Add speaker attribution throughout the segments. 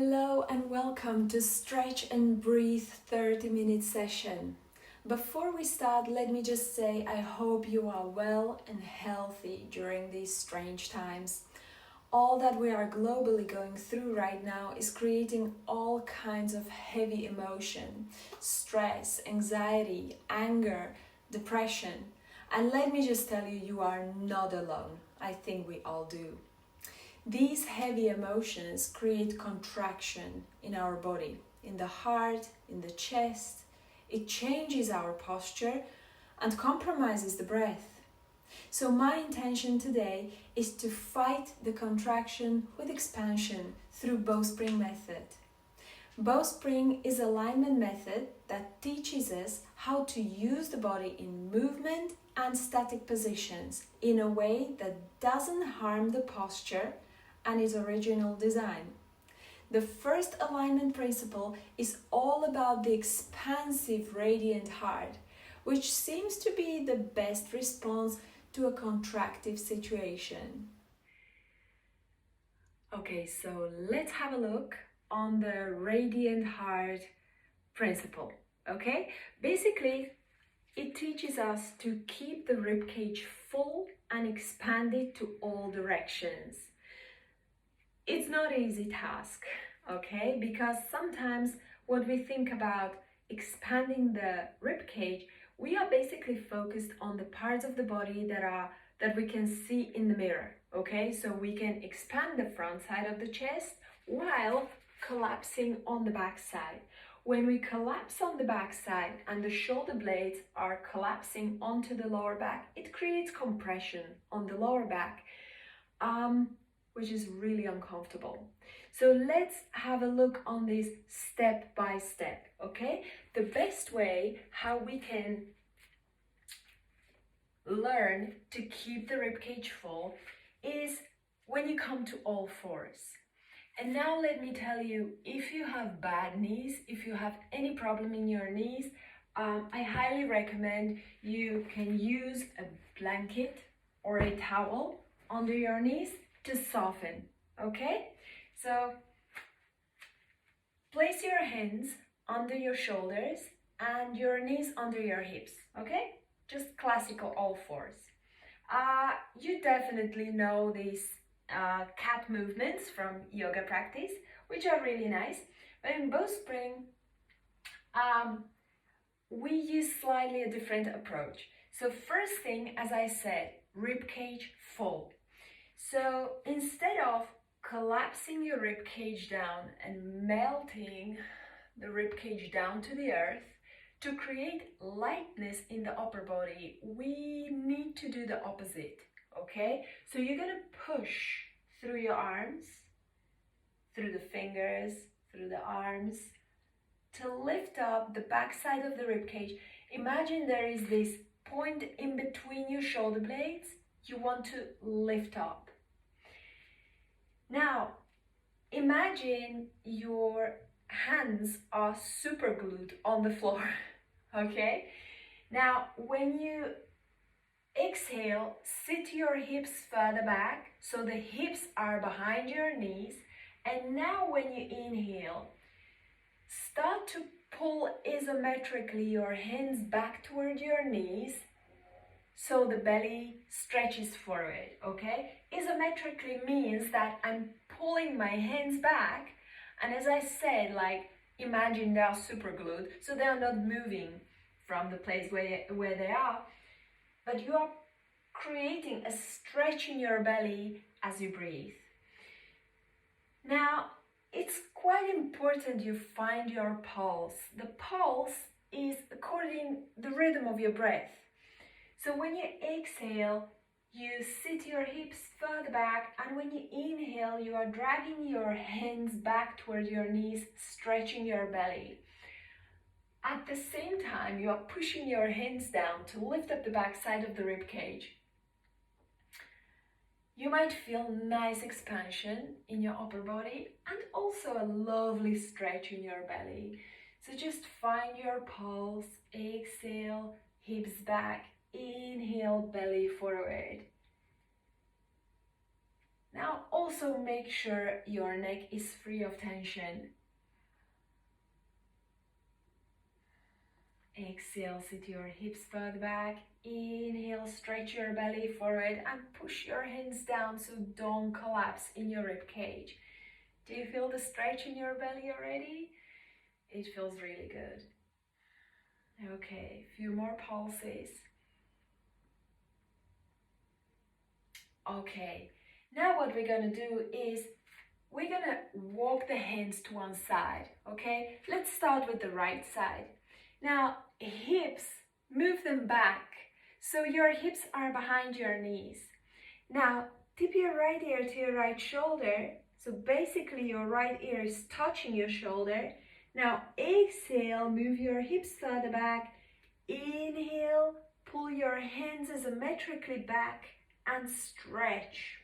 Speaker 1: Hello and welcome to Stretch and Breathe 30-minute session. Before we start, let me just say I hope you are well and healthy during these strange times. All that we are globally going through right now is creating all kinds of heavy emotion, stress, anxiety, anger, depression. And let me just tell you, you are not alone. I think we all do. These heavy emotions create contraction in our body, in the heart, in the chest. It changes our posture and compromises the breath. So my intention today is to fight the contraction with expansion through bowspring method. Bowspring is an alignment method that teaches us how to use the body in movement and static positions in a way that doesn't harm the posture and its original design. The first alignment principle is all about the expansive radiant heart, which seems to be the best response to a contractive situation. Okay, so let's have a look on the radiant heart principle. Okay, basically it teaches us to keep the ribcage full and expand it to all directions. It's not an easy task, okay? Because sometimes when we think about expanding the rib cage, we are basically focused on the parts of the body that we can see in the mirror, okay? So we can expand the front side of the chest while collapsing on the back side. When we collapse on the back side and the shoulder blades are collapsing onto the lower back, it creates compression on the lower back. Which is really uncomfortable. So let's have a look on this step by step, okay? The best way how we can learn to keep the ribcage full is when you come to all fours. And now let me tell you, if you have bad knees, if you have any problem in your knees, I highly recommend you can use a blanket or a towel under your knees to soften, okay? So place your hands under your shoulders and your knees under your hips, okay? Just classical all fours. You definitely know these cat movements from yoga practice, which are really nice. But in bowspring, we use slightly a different approach. So first thing, as I said, ribcage full. So instead of collapsing your rib cage down and melting the rib cage down to the earth, to create lightness in the upper body, we need to do the opposite, okay? So you're gonna push through your arms, through the fingers, through the arms, to lift up the back side of the rib cage. Imagine there is this point in between your shoulder blades you want to lift up. Now, imagine your hands are super glued on the floor, okay? Now, when you exhale, sit your hips further back, so the hips are behind your knees. And now when you inhale, start to pull isometrically your hands back toward your knees, so the belly stretches forward, okay? Isometrically means that I'm pulling my hands back, and as I said, like, imagine they are super glued, so they are not moving from the place where they are, but you are creating a stretch in your belly as you breathe. Now, it's quite important you find your pulse. The pulse is according the rhythm of your breath. So when you exhale, you sit your hips further back, and when you inhale, you are dragging your hands back toward your knees, stretching your belly. At the same time, you are pushing your hands down to lift up the back side of the rib cage. You might feel nice expansion in your upper body and also a lovely stretch in your belly. So just find your pulse, exhale, hips back, inhale, belly forward. Now also make sure your neck is free of tension. Exhale, sit your hips further back. Inhale, stretch your belly forward and push your hands down so don't collapse in your rib cage. Do you feel the stretch in your belly already? It feels really good. Okay, a few more pulses. Okay, now what we're gonna do is we're gonna walk the hands to one side, okay? Let's start with the right side. Now, hips, move them back. So your hips are behind your knees. Now, tip your right ear to your right shoulder. So basically your right ear is touching your shoulder. Now, exhale, move your hips further back. Inhale, pull your hands asymmetrically back and stretch.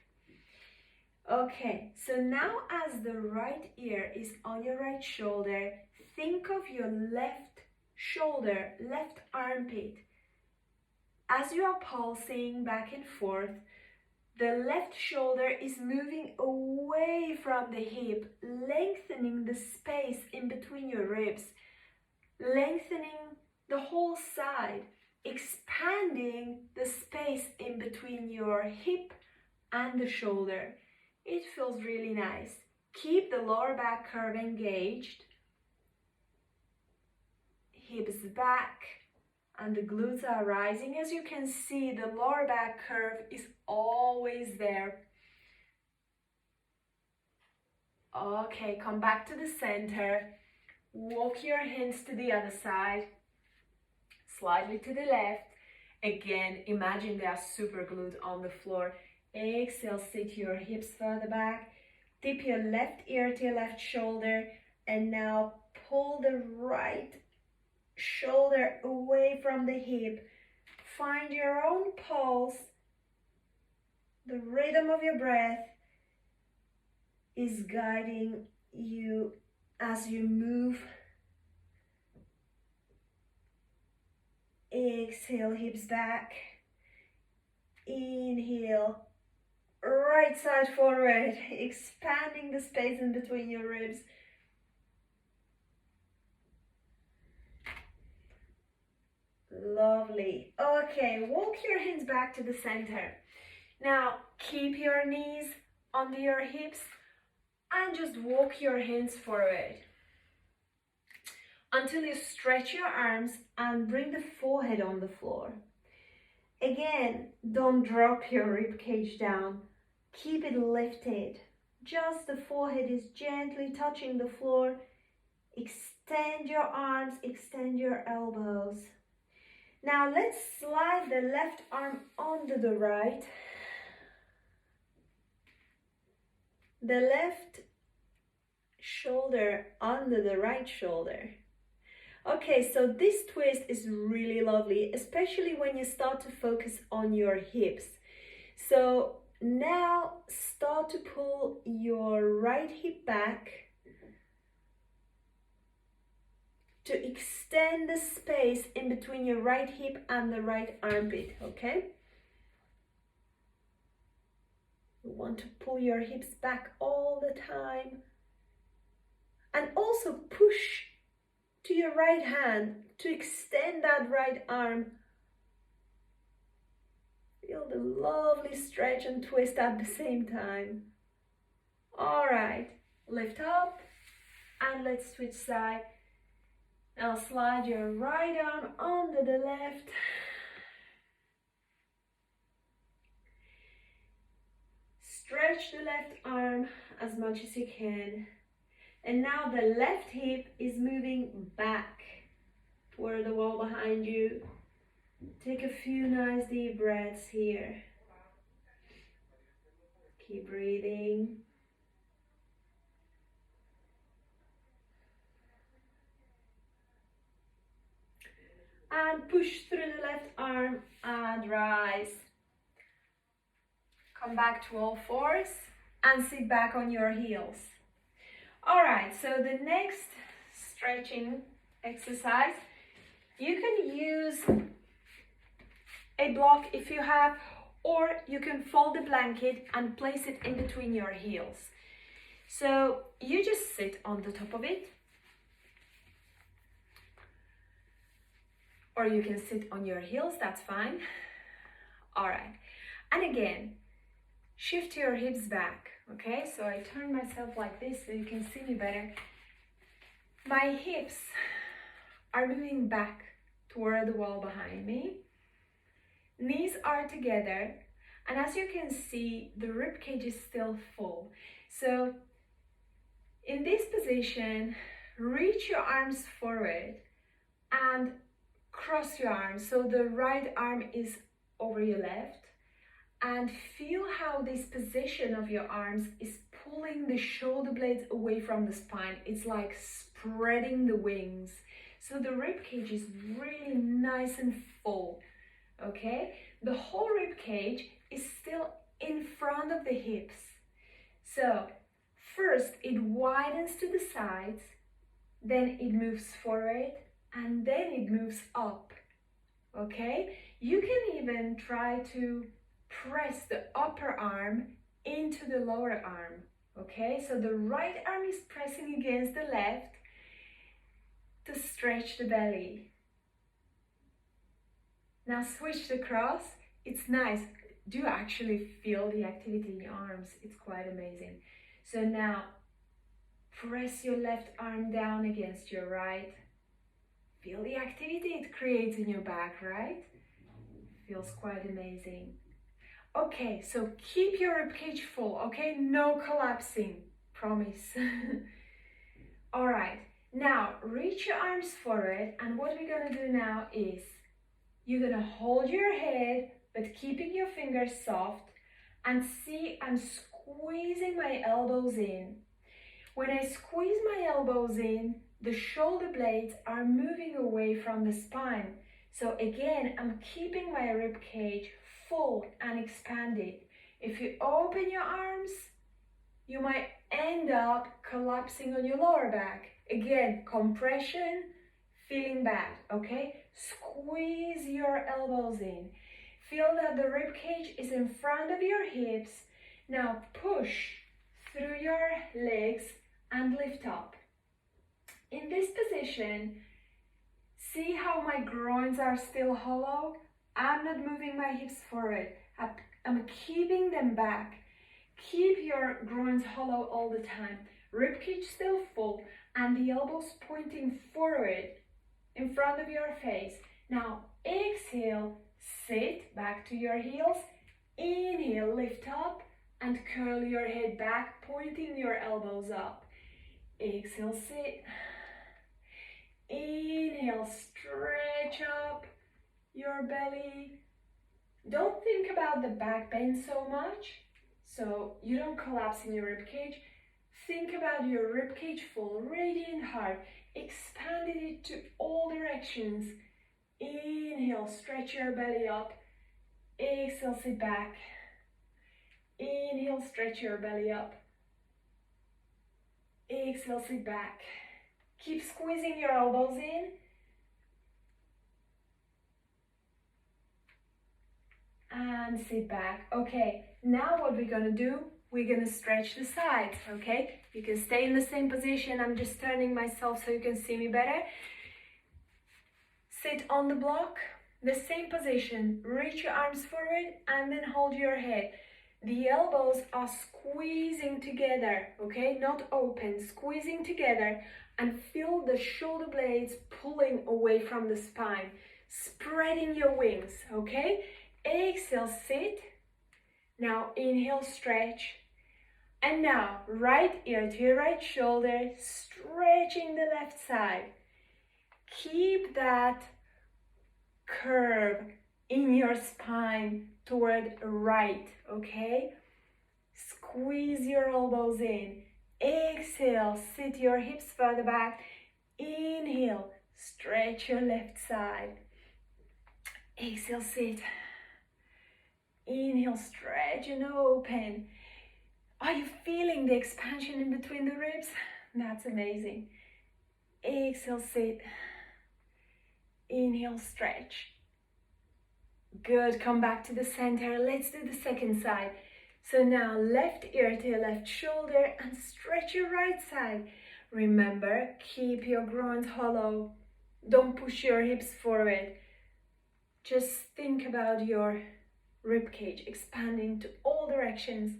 Speaker 1: Okay, so now as the right ear is on your right shoulder, think of your left shoulder, left armpit. As you are pulsing back and forth, the left shoulder is moving away from the hip, lengthening the space in between your ribs, lengthening the whole side, expanding the space in between your hip and the shoulder. It feels really nice. Keep the lower back curve engaged. Hips back and the glutes are rising. As you can see, the lower back curve is always there. Okay, come back to the center. Walk your hands to the other side, slightly to the left. Again, imagine they are super glued on the floor. Exhale, sit your hips further back. Tip your left ear to your left shoulder. And now pull the right shoulder away from the hip. Find your own pulse. The rhythm of your breath is guiding you as you move. Exhale, hips back. Inhale, right side forward, expanding the space in between your ribs. Lovely. Okay, walk your hands back to the center. Now, keep your knees under your hips and just walk your hands forward until you stretch your arms and bring the forehead on the floor. Again, don't drop your rib cage down. Keep it lifted. Just the forehead is gently touching the floor. Extend your arms, extend your elbows. Now let's slide the left arm onto the right. The left shoulder under the right shoulder. Okay, so this twist is really lovely, especially when you start to focus on your hips. So now start to pull your right hip back to extend the space in between your right hip and the right armpit, okay? You want to pull your hips back all the time. And also push to your right hand to extend that right arm. Feel the lovely stretch and twist at the same time. All right, lift up and let's switch side. Now slide your right arm under the left. Stretch the left arm as much as you can. And now the left hip is moving back toward the wall behind you. Take a few nice deep breaths here. Keep breathing. And push through the left arm and rise. Come back to all fours and sit back on your heels. All right, so the next stretching exercise, you can use a block if you have, or you can fold the blanket and place it in between your heels. So you just sit on the top of it, or you can sit on your heels, that's fine. All right, and again, shift your hips back, okay? So I turn myself like this so you can see me better. My hips are moving back toward the wall behind me. Knees are together, and as you can see, the rib cage is still full. So in this position, reach your arms forward and cross your arms. So the right arm is over your left, and feel how this position of your arms is pulling the shoulder blades away from the spine. It's like spreading the wings. So the rib cage is really nice and full, okay? The whole rib cage is still in front of the hips. So first it widens to the sides, then it moves forward, and then it moves up, okay? You can even try to press the upper arm into the lower arm, okay? So the right arm is pressing against the left to stretch the belly. Now switch the cross. It's nice. Do actually feel the activity in your arms. It's quite amazing. So now press your left arm down against your right. Feel the activity it creates in your back, right? Feels quite amazing. Okay, so keep your ribcage full, okay? No collapsing, promise. All right, now reach your arms forward, and what we're gonna do now is you're gonna hold your head, but keeping your fingers soft, and see I'm squeezing my elbows in. When I squeeze my elbows in, the shoulder blades are moving away from the spine. So again, I'm keeping my rib cage full and expanded. If you open your arms, you might end up collapsing on your lower back. Again, compression, feeling bad, okay? Squeeze your elbows in. Feel that the rib cage is in front of your hips. Now push through your legs and lift up. In this position, see how my groins are still hollow? I'm not moving my hips forward. I'm keeping them back. Keep your groins hollow all the time. Ribcage still full and the elbows pointing forward in front of your face. Now exhale, sit back to your heels. Inhale, lift up and curl your head back, pointing your elbows up. Exhale, sit. Inhale, stretch up your belly. Don't think about the back bend so much, so you don't collapse in your ribcage. Think about your ribcage full, radiant heart. Expanded it to all directions. Inhale, stretch your belly up. Exhale, sit back. Inhale, stretch your belly up. Exhale, sit back. Keep squeezing your elbows in. And sit back. Okay, now what we're gonna do, we're gonna stretch the sides, okay? You can stay in the same position. I'm just turning myself so you can see me better. Sit on the block, the same position. Reach your arms forward and then hold your head. The elbows are squeezing together, okay? Not open, squeezing together, and feel the shoulder blades pulling away from the spine. Spreading your wings, okay? Exhale, sit. Now inhale, stretch. And now right ear to your right shoulder, stretching the left side. Keep that curve in your spine toward right, okay? Squeeze your elbows in. Exhale, sit your hips further back. Inhale, stretch your left side. Exhale, sit. Inhale, stretch and open. Are you feeling the expansion in between the ribs? That's amazing. Exhale, sit. Inhale, stretch. Good, come back to the center. Let's do the second side. So now left ear to your left shoulder and stretch your right side. Remember, keep your groins hollow. Don't push your hips forward. Just think about your rib cage expanding to all directions.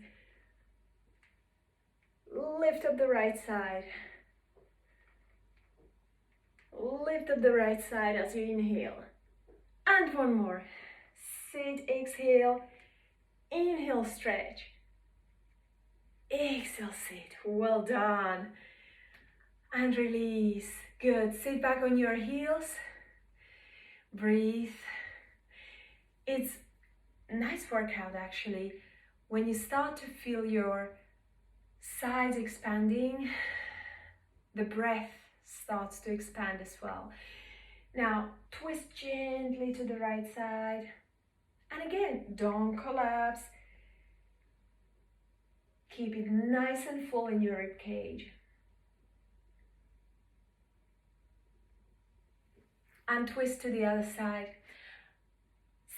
Speaker 1: Lift up the right side. Lift up the right side as you inhale. And one more. Sit, exhale. Inhale, stretch. Exhale, sit. Well done. And release. Good. Sit back on your heels. Breathe. It's a nice workout actually. When you start to feel your sides expanding, the breath starts to expand as well. Now, twist gently to the right side. And again, don't collapse. Keep it nice and full in your rib cage. And twist to the other side.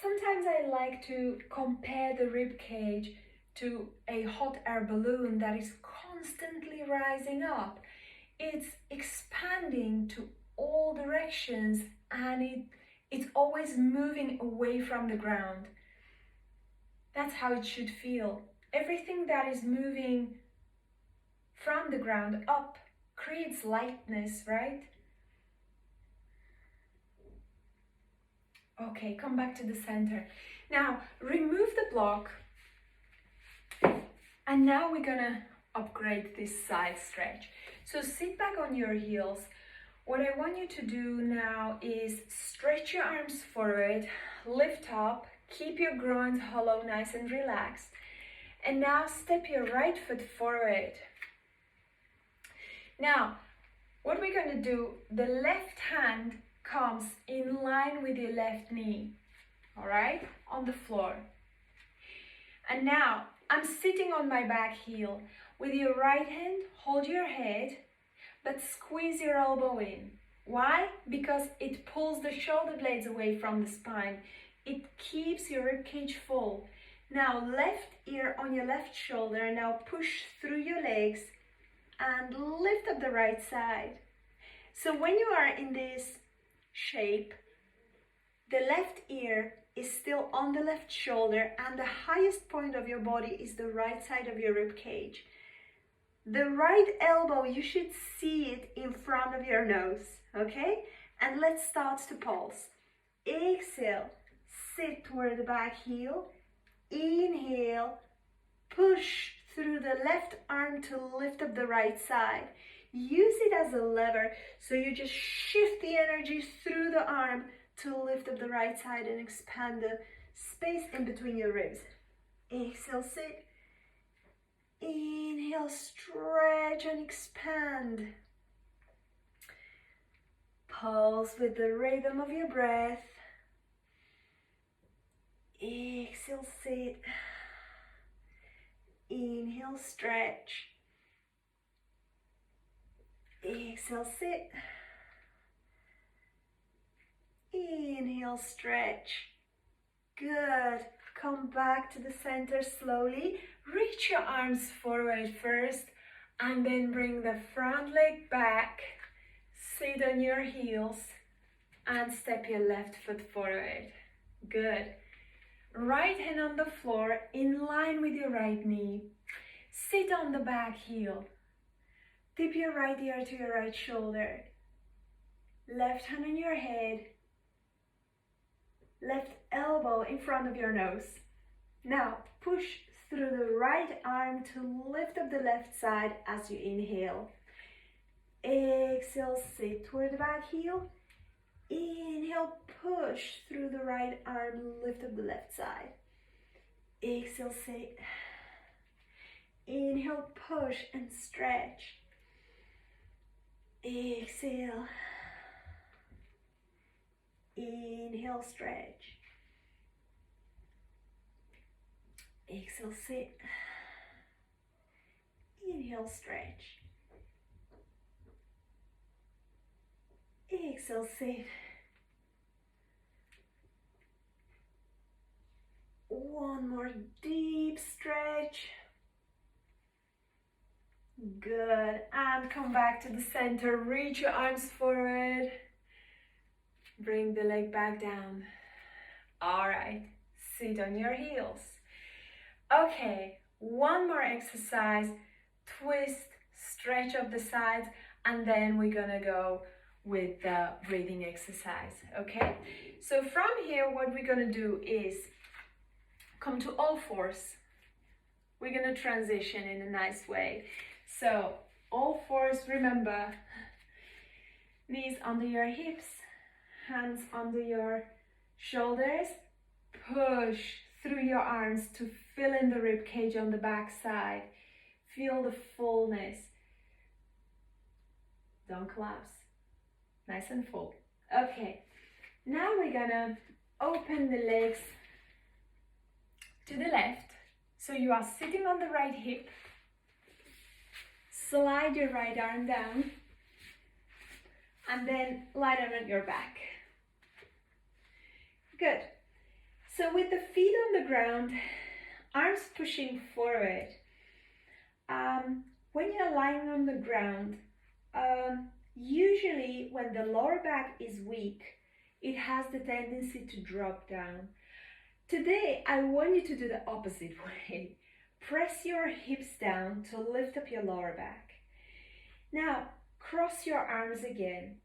Speaker 1: Sometimes I like to compare the rib cage to a hot air balloon that is constantly rising up. It's expanding to all directions and it's always moving away from the ground. That's how it should feel. Everything that is moving from the ground up creates lightness, right? Okay, come back to the center. Now, remove the block. And now we're gonna upgrade this side stretch. So sit back on your heels. What I want you to do now is stretch your arms forward, lift up, keep your groins hollow, nice and relaxed. And now step your right foot forward. Now, what we're gonna do, the left hand comes in line with your left knee, all right, on the floor. And now I'm sitting on my back heel. With your right hand, hold your head, but squeeze your elbow in. Why? Because it pulls the shoulder blades away from the spine. It keeps your ribcage full. Now left ear on your left shoulder. Now push through your legs and lift up the right side. So when you are in this shape, the left ear is still on the left shoulder and the highest point of your body is the right side of your rib cage. The right elbow, you should see it in front of your nose, okay? And let's start to pulse. Exhale, sit toward the back heel. Inhale, push through the left arm to lift up the right side. Use it as a lever, so you just shift the energy through the arm to lift up the right side and expand the space in between your ribs. Exhale, sit. Inhale, stretch and expand. Pulse with the rhythm of your breath. Exhale, sit. Inhale, stretch. Exhale, sit. Inhale, stretch. Good. Come back to the center slowly. Reach your arms forward first and then bring the front leg back. Sit on your heels and step your left foot forward. Good. Right hand on the floor in line with your right knee. Sit on the back heel. Tip your right ear to your right shoulder. Left hand on your head. Left elbow in front of your nose. Now push through the right arm to lift up the left side as you inhale. Exhale, sit toward the back heel. Inhale, push through the right arm, lift up the left side. Exhale, sit. Inhale, push and stretch. Exhale. Inhale, stretch. Exhale, sit. Inhale, stretch. Exhale, sit. One more deep stretch. Good. And come back to the center. Reach your arms forward. Bring the leg back down. All right. Sit on your heels. Okay. One more exercise. Twist, stretch up the sides, and then we're gonna go with the breathing exercise. Okay? So from here, what we're gonna do is come to all fours. We're gonna transition in a nice way. So all fours, remember, knees under your hips, hands under your shoulders. Push through your arms to fill in the rib cage on the back side. Feel the fullness. Don't collapse. Nice and full. Okay, now we're gonna open the legs to the left. So you are sitting on the right hip. Slide your right arm down and then lie down on your back. Good. So with the feet on the ground, arms pushing forward. When you're lying on the ground, usually when the lower back is weak, it has the tendency to drop down. Today, I want you to do the opposite way. Press your hips down to lift up your lower back. Now, cross your arms again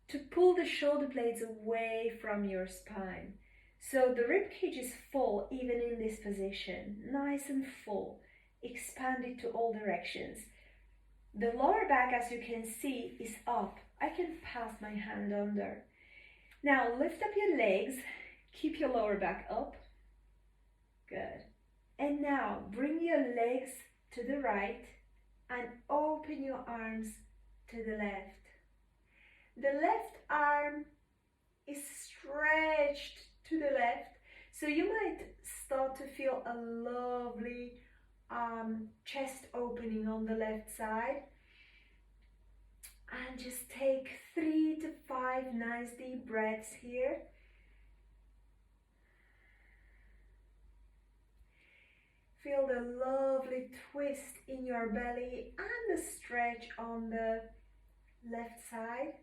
Speaker 1: to pull the shoulder blades away from your spine. So the rib cage is full even in this position, nice and full. Expand it to all directions. The lower back, as you can see, is up. I can pass my hand under. Now lift up your legs, keep your lower back up. Good. And now bring your legs to the right and open your arms to the left. The left arm is stretched to the left, so you might start to feel a lovely chest opening on the left side. And just take 3 to 5 nice deep breaths here. Feel the lovely twist in your belly and the stretch on the left side.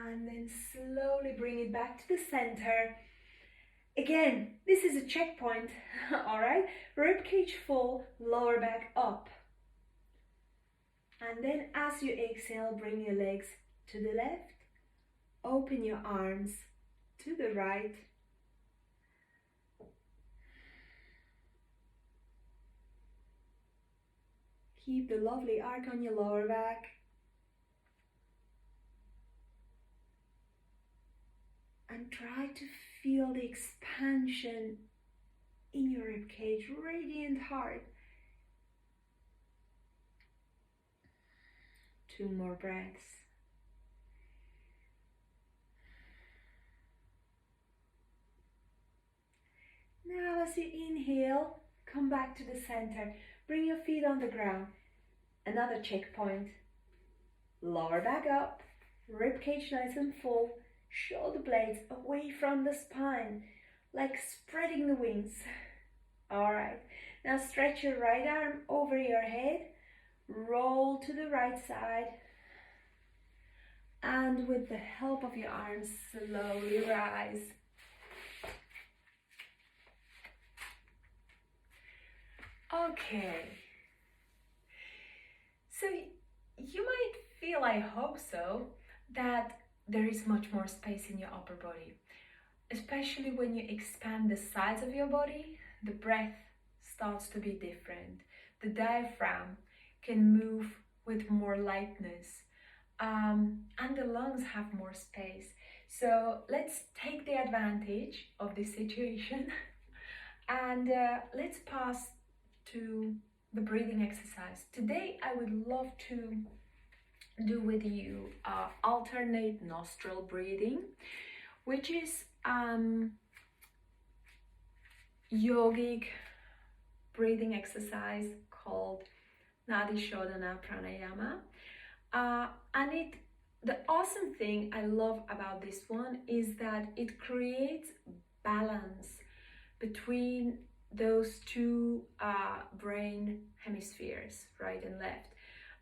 Speaker 1: And then slowly bring it back to the center. Again, this is a checkpoint, all right? Rib cage full, lower back up. And then as you exhale, bring your legs to the left. Open your arms to the right. Keep the lovely arc on your lower back. And try to feel the expansion in your rib cage, radiant heart. 2 more breaths. Now as you inhale, come back to the center. Bring your feet on the ground. Another checkpoint. Lower back up, rib cage nice and full. Shoulder blades away from the spine, like spreading the wings. All right, now stretch your right arm over your head, roll to the right side, and with the help of your arms, slowly rise. Okay, so you might feel, I hope so, that there is much more space in your upper body. Especially when you expand the sides of your body, the breath starts to be different. The diaphragm can move with more lightness, and the lungs have more space. So let's take the advantage of this situation and let's pass to the breathing exercise. Today I would love to do with you alternate nostril breathing, which is yogic breathing exercise called Nadi Shodhana Pranayama. And the awesome thing I love about this one is that it creates balance between those two brain hemispheres, right and left.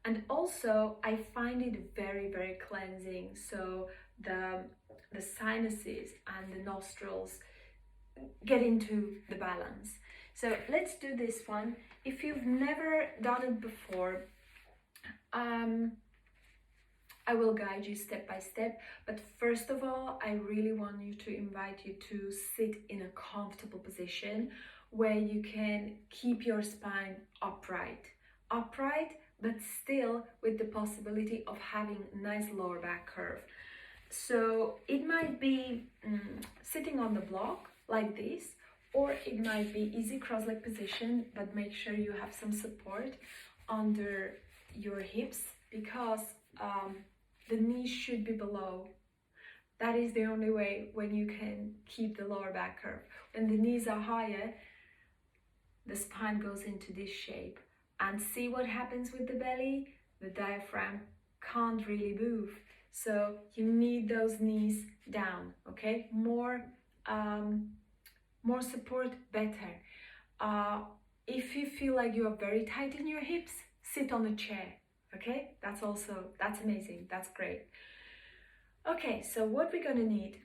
Speaker 1: And also I find it very, very cleansing. So the sinuses and the nostrils get into the balance. So let's do this one. If you've never done it before, I will guide you step by step, but first of all, I really want to invite you to sit in a comfortable position where you can keep your spine upright, but still with the possibility of having a nice lower back curve. So it might be sitting on the block like this, or it might be easy cross-leg position, but make sure you have some support under your hips, because the knees should be below. That is the only way when you can keep the lower back curve. When the knees are higher, the spine goes into this shape. And see what happens with the belly? The diaphragm can't really move. So you need those knees down, okay? More support, better. If you feel like you are very tight in your hips, sit on a chair, okay? That's amazing, that's great. Okay, so what we're gonna need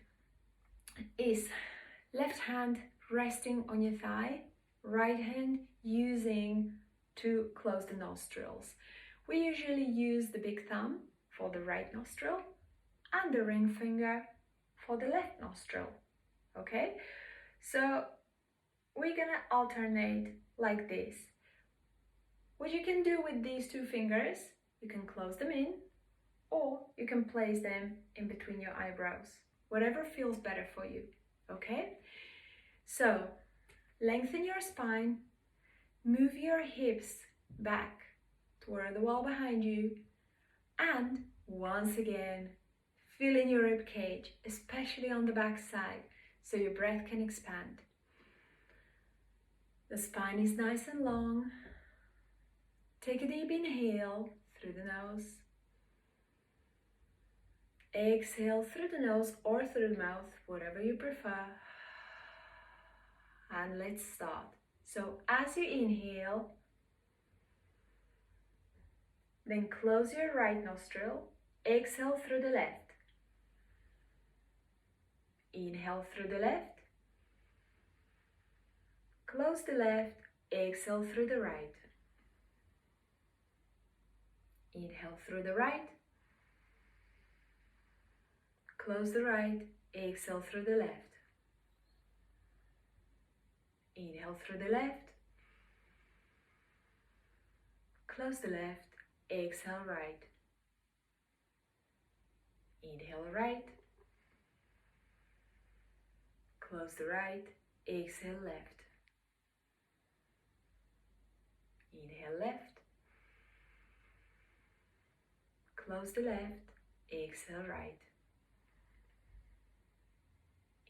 Speaker 1: is left hand resting on your thigh, right hand using to close the nostrils. We usually use the big thumb for the right nostril and the ring finger for the left nostril, okay? So we're gonna alternate like this. What you can do with these two fingers, you can close them in, or you can place them in between your eyebrows, whatever feels better for you, okay? So lengthen your spine, move your hips back toward the wall behind you, and once again, fill in your rib cage, especially on the back side, so your breath can expand. The spine is nice and long. Take a deep inhale through the nose. Exhale through the nose or through the mouth, whatever you prefer. And let's start. So as you inhale, then close your right nostril. Exhale through the left. Inhale through the left. Close the left. Exhale through the right. Inhale through the right. Close the right. Exhale through the left. Inhale through the left. Close the left. Exhale right. Inhale right. Close the right. Exhale left. Inhale left. Close the left. Exhale right.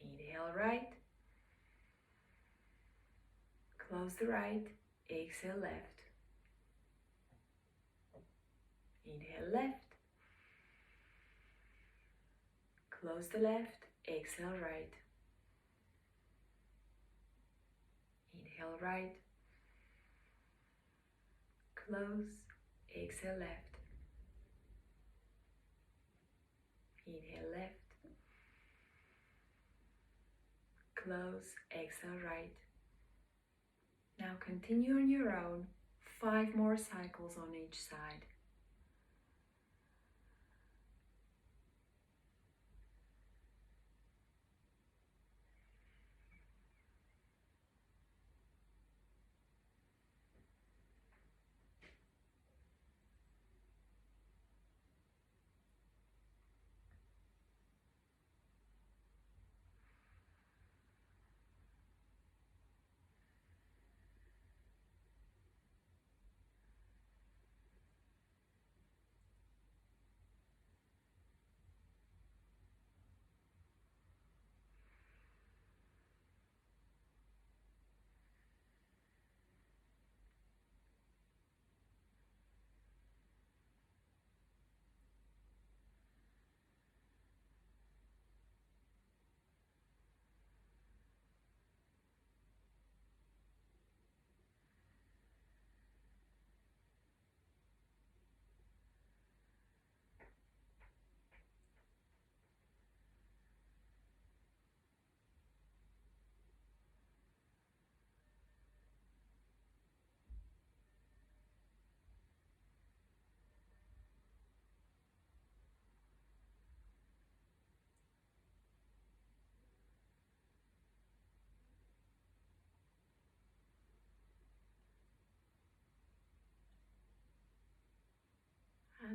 Speaker 1: Inhale right. Close the right. Exhale left. Inhale left. Close the left. Exhale right. Inhale right. Close. Exhale left. Inhale left. Close. Exhale right. Now continue on your own. 5 more cycles on each side.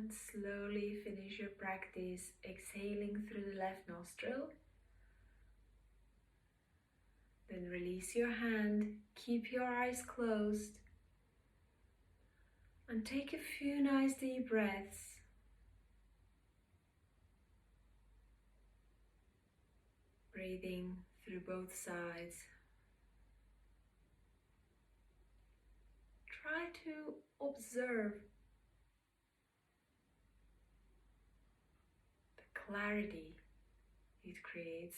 Speaker 1: and slowly finish your practice exhaling through the left nostril. Then release your hand, keep your eyes closed, and take a few nice deep breaths. Breathing through both sides. Try to observe the clarity it creates.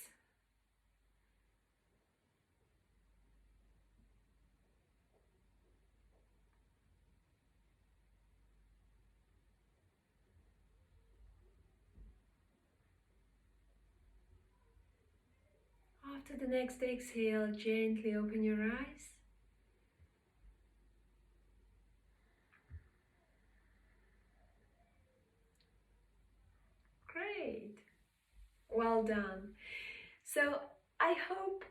Speaker 1: After the next exhale, gently open your eyes. Great. Well done. So I hope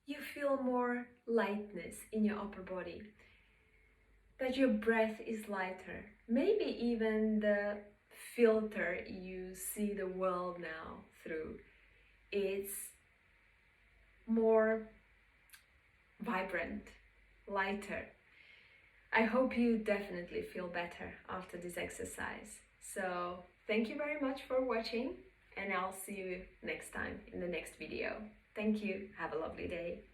Speaker 1: you feel more lightness in your upper body, that your breath is lighter. Maybe even the filter you see the world now through, it's more vibrant, lighter. I hope you definitely feel better after this exercise. So thank you very much for watching, and I'll see you next time in the next video. Thank you. Have a lovely day.